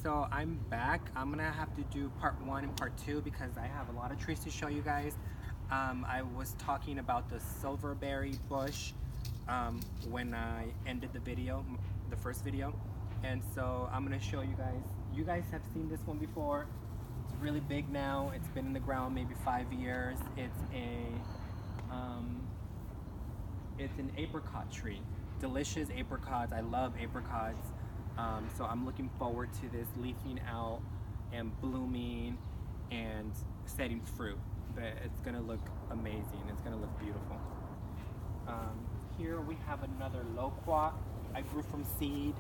so I'm back. I'm gonna have to do part 1 and part 2 because I have a lot of trees to show you guys. I was talking about the silverberry bush when I ended the video, the first video. And so I'm gonna show you guys. You guys have seen this one before. It's really big now. It's been in the ground maybe 5 years. It's an apricot tree. Delicious apricots. I love apricots. So I'm looking forward to this leafing out and blooming and setting fruit. But it's gonna look amazing. It's gonna look beautiful. Here we have another loquat I grew from seed.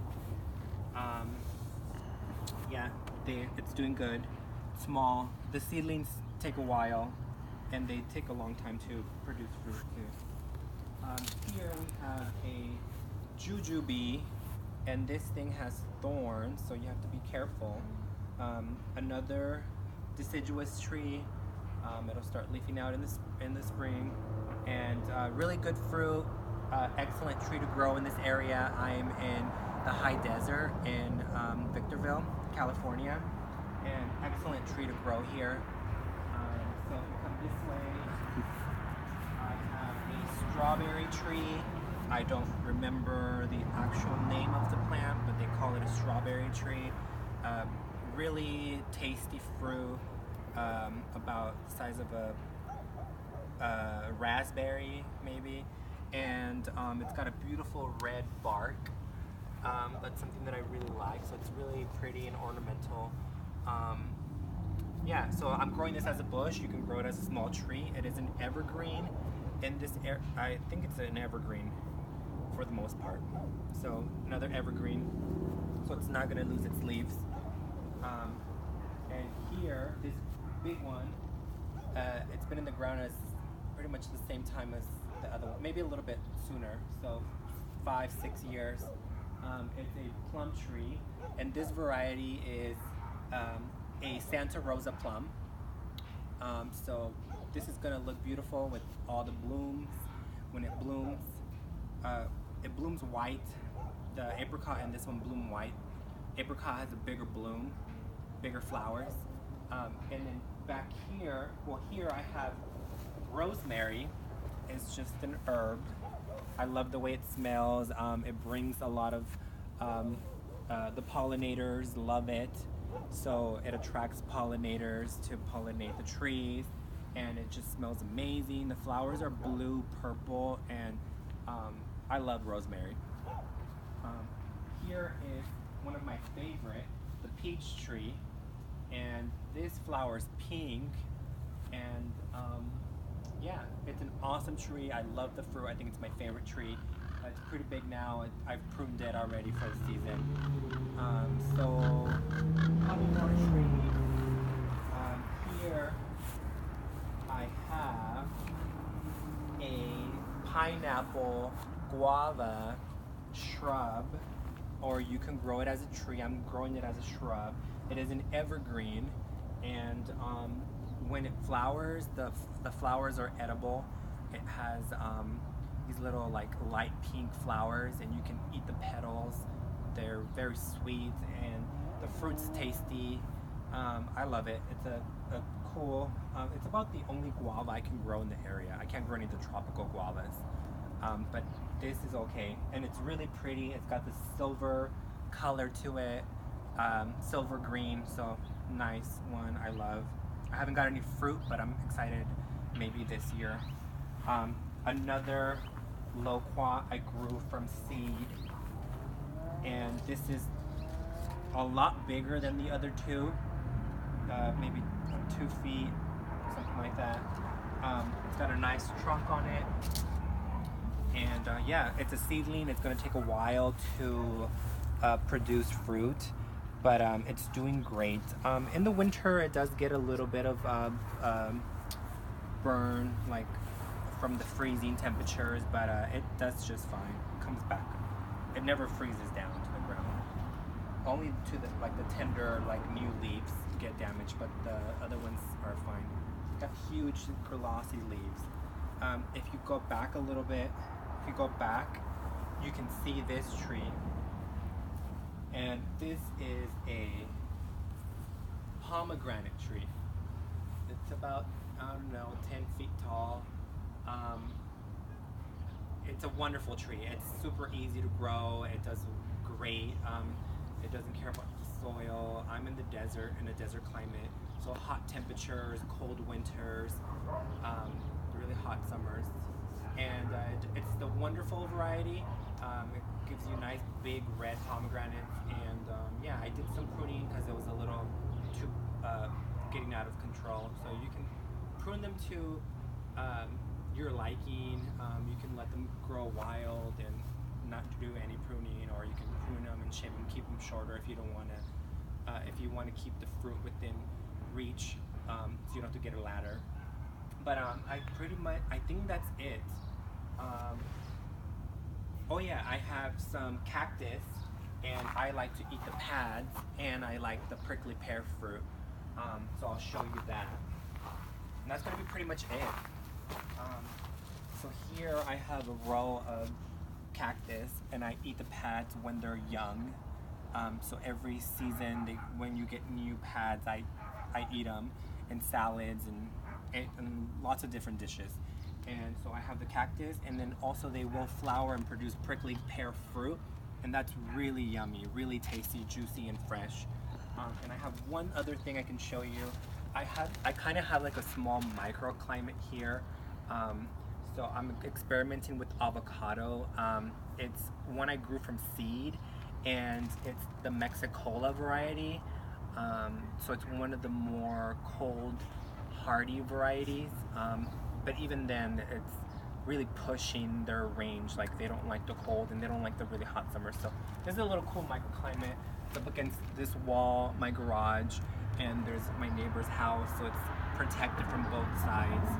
Yeah, it's doing good. Small. The seedlings take a while, and they take a long time to produce fruit too. Here we have a jujube, and this thing has thorns, so you have to be careful. Another deciduous tree. It'll start leafing out in the spring, and really good fruit. Excellent tree to grow in this area. I'm in the high desert in Victorville, California, and excellent tree to grow here. So if you come this way, I have a strawberry tree. I don't remember the actual name of the plant, but they call it a strawberry tree. Really tasty fruit, about the size of a raspberry maybe, and it's got a beautiful red bark. That's something that I really like, so it's really pretty and ornamental. Yeah, so I'm growing this as a bush. You can grow it as a small tree. It is an evergreen. In this I think it's an evergreen for the most part. So another evergreen, so it's not going to lose its leaves. And here, this big one, it's been in the ground as pretty much the same time as the other one, maybe a little bit sooner, so 5-6 years. It's a plum tree, and this variety is a Santa Rosa plum. So this is going to look beautiful with all the blooms. When it blooms white. The apricot and this one bloom white. Apricot has a bigger bloom, bigger flowers. And then back here, well, here I have rosemary. It's just an herb. I love the way it smells. It brings a lot of the pollinators love it. So it attracts pollinators to pollinate the trees, and it just smells amazing. The flowers are blue, purple, and I love rosemary. Here is one of my favorite, the peach tree, and this flower is pink, and yeah, it's an awesome tree. I love the fruit. I think it's my favorite tree. It's pretty big now. I've pruned it already for the season. So, honeypot tree. Here I have a pineapple guava shrub, or you can grow it as a tree. I'm growing it as a shrub. It is an evergreen, and when it flowers, the flowers are edible. It has these little like light pink flowers, and you can eat the petals. They're very sweet, and the fruit's tasty. I love it. It's a cool, it's about the only guava I can grow in the area. I can't grow any of the tropical guavas, but this is okay, and it's really pretty. It's got this silver color to it, silver green, so nice one. I love. I haven't got any fruit, but I'm excited maybe this year. Another loquat I grew from seed, and this is a lot bigger than the other two, maybe 2 feet, something like that. It's got a nice trunk on it, and yeah, it's a seedling. It's going to take a while to produce fruit, but it's doing great. In the winter, it does get a little bit of burn, like from the freezing temperatures, but it does just fine. It comes back. It never freezes down to the ground. Only to the tender, like new leaves get damaged, but the other ones are fine. Got huge glossy leaves. If you go back a little bit, you can see this tree. And this is a pomegranate tree. It's about, I don't know, 10 feet tall. It's a wonderful tree. It's super easy to grow. It does great. It doesn't care about the soil. I'm in the desert, in a desert climate, so hot temperatures, cold winters, really hot summers. And it's the wonderful variety. It gives you nice big red pomegranates. And yeah, I did some pruning because it was a little too getting out of control. So you can prune them to your liking. You can let them grow wild and not do any pruning, or you can prune them and shave them, keep them shorter if you don't want to. If you want to keep the fruit within reach, so you don't have to get a ladder. But I think that's it. Oh yeah, I have some cactus, and I like to eat the pads, and I like the prickly pear fruit. So I'll show you that. And that's gonna be pretty much it. So here I have a row of cactus, and I eat the pads when they're young. So every season, when you get new pads, I eat them in salads and lots of different dishes. And so I have the cactus, and then also they will flower and produce prickly pear fruit, and that's really yummy, really tasty, juicy, and fresh. And I have one other thing I can show you. I kind of have like a small microclimate here. So I'm experimenting with avocado. It's one I grew from seed, and it's the Mexicola variety. So it's one of the more cold, hardy varieties. But even then, it's really pushing their range. Like, they don't like the cold and they don't like the really hot summer. So this is a little cool microclimate. It's up against this wall, my garage, and there's my neighbor's house, so it's protected from both sides.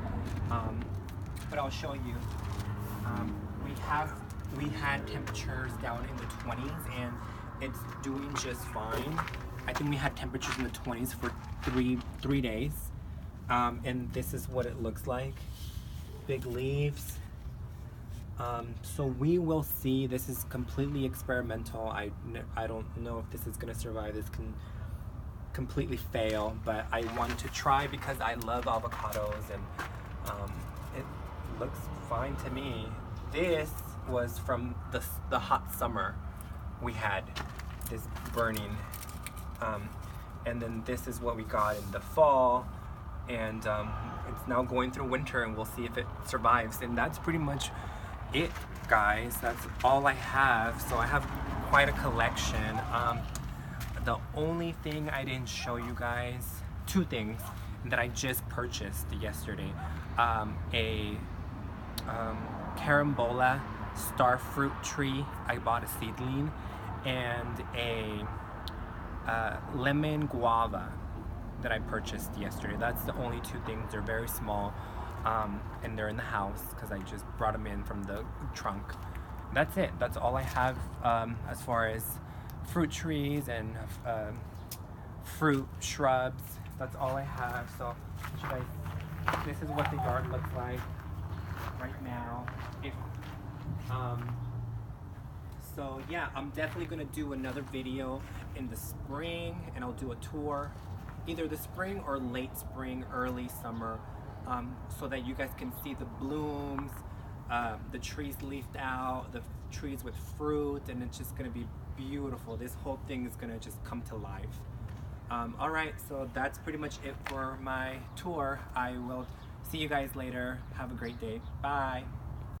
But I'll show you. We had temperatures down in the 20s, and it's doing just fine. I think we had temperatures in the 20s for three days. And this is what it looks like. Big leaves. So we will see. This is completely experimental. I don't know if this is gonna survive. This can completely fail, but I wanted to try because I love avocados, and it looks fine to me. This was from the hot summer we had, this burning. And then this is what we got in the fall. And it's now going through winter, and we'll see if it survives. And that's pretty much it, guys. That's all I have. So I have quite a collection. The only thing I didn't show you guys, two things that I just purchased yesterday. A carambola star fruit tree. I bought a seedling, and a lemon guava that I purchased yesterday. That's the only two things. They're very small, and they're in the house because I just brought them in from the trunk. That's it. That's all I have as far as fruit trees and fruit shrubs. That's all I have. So this is what the yard looks like right now. So yeah, I'm definitely gonna do another video in the spring, and I'll do a tour, either the spring or late spring, early summer, so that you guys can see the blooms, the trees leafed out, the trees with fruit, and it's just gonna be beautiful. This whole thing is gonna just come to life. All right, so that's pretty much it for my tour. I will see you guys later. Have a great day. Bye.